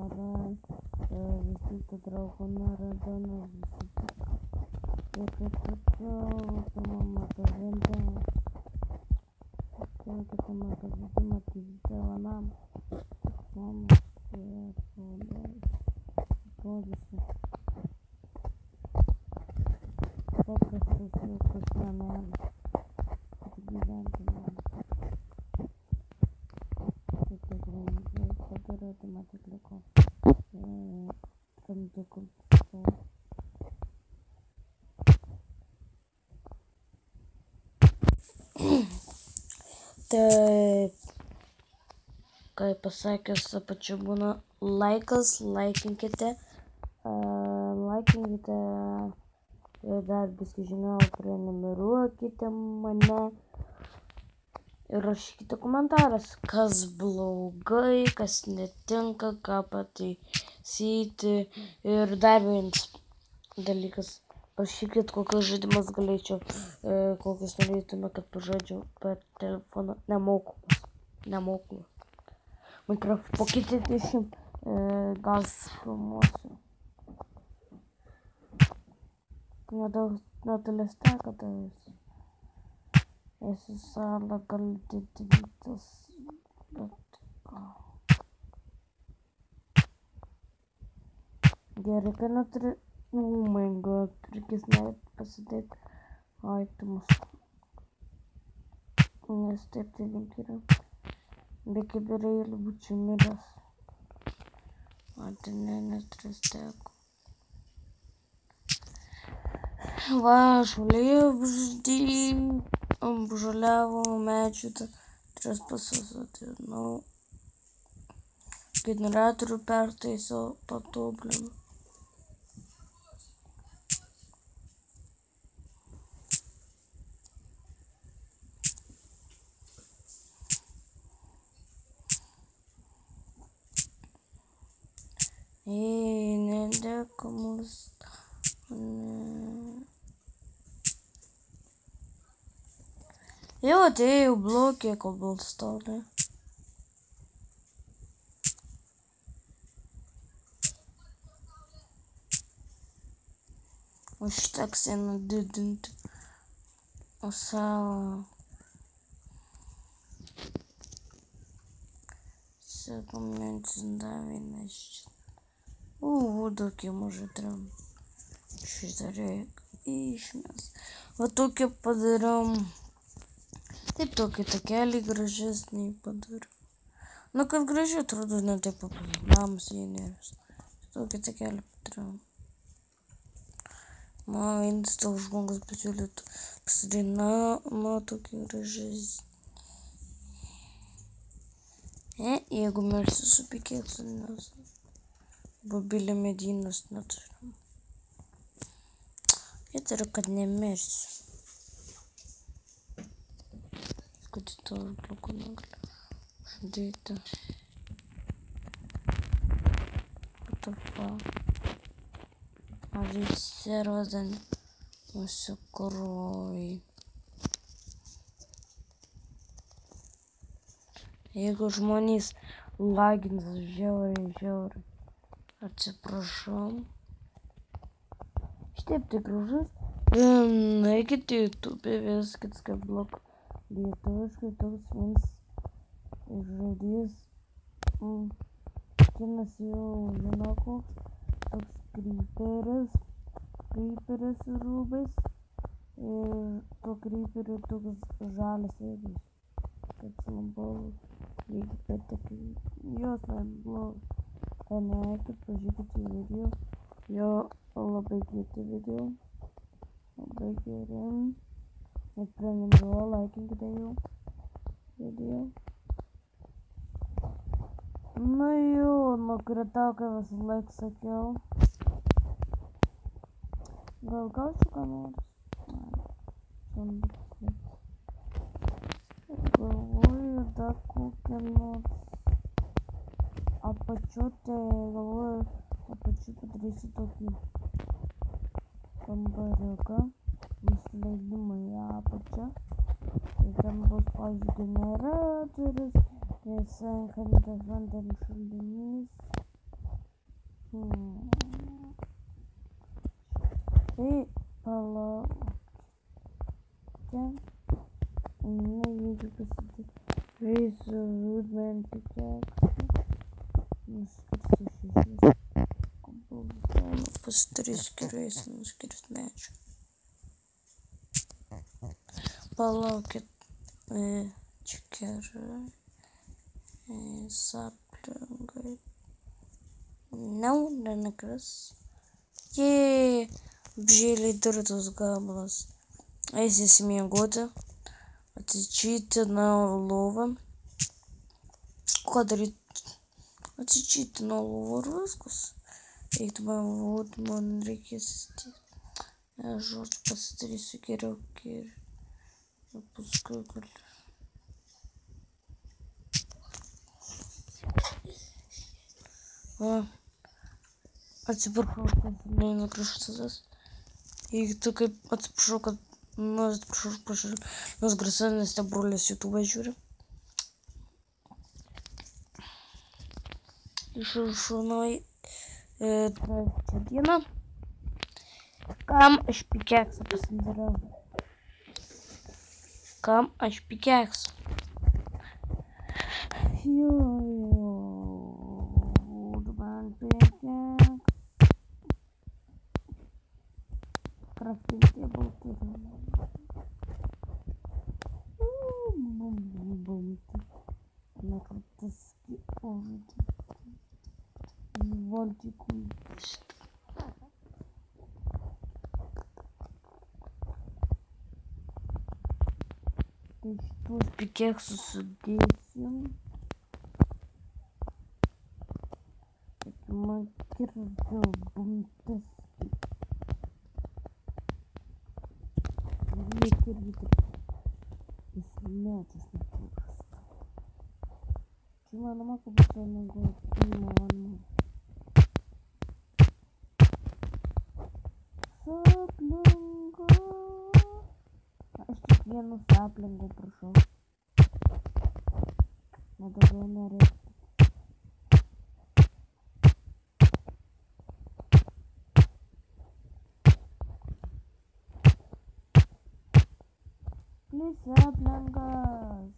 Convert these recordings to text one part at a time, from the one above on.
visi tų draugų rado, visi ir kaip tačiau, tu mama pažinta, kita mama žaidimą, tai tėvo namą, mama, atrodėsi paprastas jaukus namelis, kur gyventi namas. Padarau, tai matyt liko tramdukų. Taip, kaip pasakęs, apačiu būna laikas, laikinkite ir dar biskį žinau, prenumeruokite mane. Ir rašykite komentaras, kas blogai, kas netinka, ką pataisyti. Ir dar vienas dalykas, rašykit, kokius žaidimus galėčiau, kokius norėtume, kad pažaidžiau per telefoną, nemokamus. Minecraft Pocket Edition, gal filmuosiu. Nedalis teka tavęs. Esi salą gal didytas, bet ką. Gerai, kad neturi, oh my god, reikės net pasidėti aitemus. Nes taip tai link yra. Be kibirėlį būčiau miręs. Tai neturi steko. Va, žoliavo medžių, tris pasisodinau. Generatorių pertaisiau, patoblinau. Nedėkamus. Jau atėjau blokė koblstoną. Užteks ją didinti. O savo. Sakau, mintis davina šitą. Tokį mažą tram. Šitą reikia išmes. Va tokį padariau. Taip tokį takelį gražesnį padariau. Nu, kad gražiai atrodo, ne taip namas įnėris. Tokį takelį padariau. Man vienas toks žmogus pasiūlytų pasidaryti namą tokį gražesnį. Jeigu mirsiu su pikėksu, nes bobilį medynus neturiu. Įtariu, kad nemirsiu. Kad į to arkliuko negaliu žudyti. What the fuck? Ar jis servas nusikrovė. Jeigu žmonės lagins žiauriai, atsiprašau. Štaip tai gražus. Eikite į YouTube, viskit Skyblock. Lietuviškai toks vienas žaidėjas. Kinas jau žino koks. Toks kryperis su rūbais. Ir to kryperio toks žalias veidas. Kad labai lygiai patikė. Jos labai neikit, pažiūrėkite video. Jo labai gėti video. Labai geri. Ir prenumeruoju, laikinkite jau video. Nu jau, nukritau, kai visą laiką sakiau. Gal gausiu ką nors? Galvoju, dar kokią nors apačiu, tai galvoju, apačiu padarysiu tokį kambariuką, nusileidimą į apačią. Ir ten bus, pavyzdžiui, generatorius, senkantis vandens šulinys. И пalaukite. Neveikia pasakyti. Reisiu Woodman pickaxe. Nuskirsiu šešis. Pasidarysiu gerais, nuskirsiu medžių. Palaukit. Čia gerai. Saplingai. Nauda nekras. Jei, apžėliai dirtas gabalas. Eisi įsimiegoti. Atsičytinau lovą. Ką daryti? Atsičytinau lovą ir viskas. Eiktų man reikės įstyti. Žodžiu, pasidarysiu geriau. Ir paskui galiu. Atsiprašau, kad nenukraštas. Jeigu tu kaip atsiprašau, kad atsiprašau, nors grasa, nes te brolis YouTube žiūri. Išrašau trečią dieną. Kam aš pikeksą pasidariau? Kam aš pikeksą? Man pikeksą. Crafting table table. Накрутски оводи. Извольте купить. Ты что, с пикексу судесим? Это макер взял бунтески. Виктор. Извиняйтесь на просто. Чего на маку постоянно говорит? Саплинга. А что я на саплингу пришел? Надо было нарезать. Саплингас.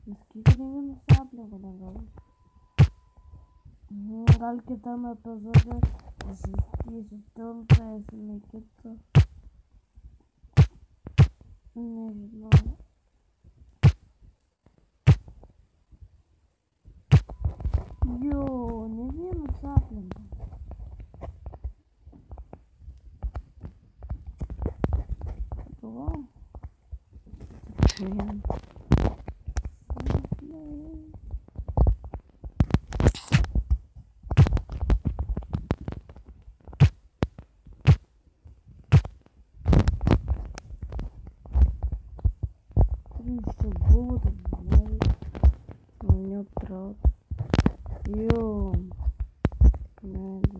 Сколько времени саплинга добавить? Gal kitam epizode pasiskaitysiu tiltą, esame kitą. Nežinau. Jo, ne vienas aplinka. Pagalvojau. Čia vien. Что было тут, у меня правда. Йо, надо.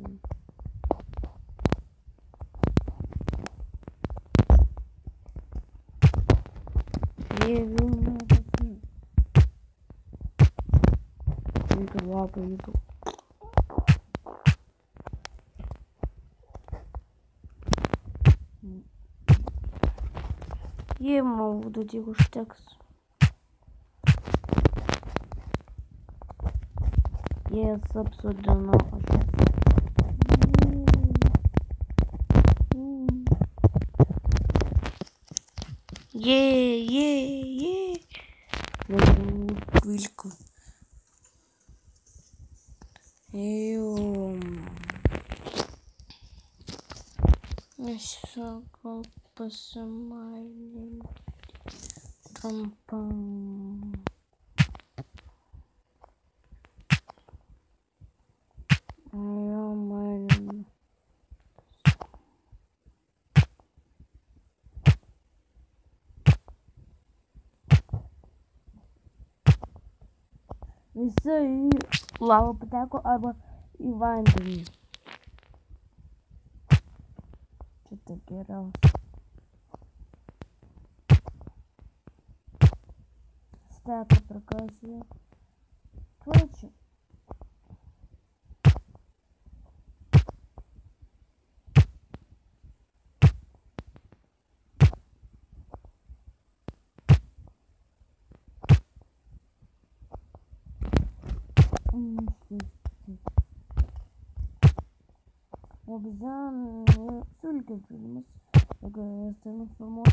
Я вижу это. Только лапы иду. Я могу до этих уж текст. Я собственно Е. Возьму пыльку. Еще посмотрим. Трампам. Visi į lavą pateko arba į vandenį. Čia taip geriau. Steka prakasė. Plačiu. Обезьян все ли как фильмы, как остальных фильмов.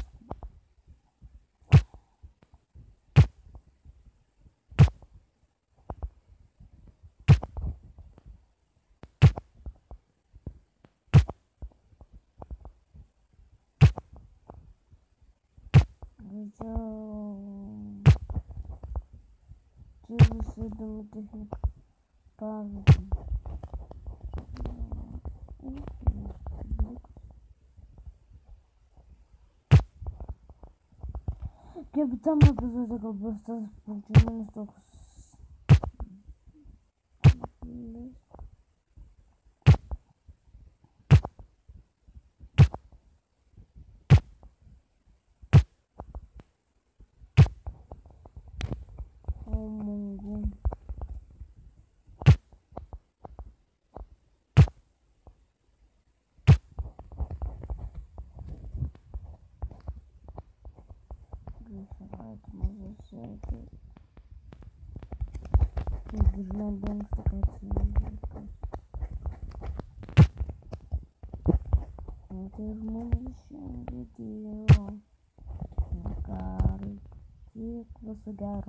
Через исследование техник памяти. Капитан эпизода просто получил столько. Поэтому за это должна была такая. Это в следующем видео. На карте Краснодар.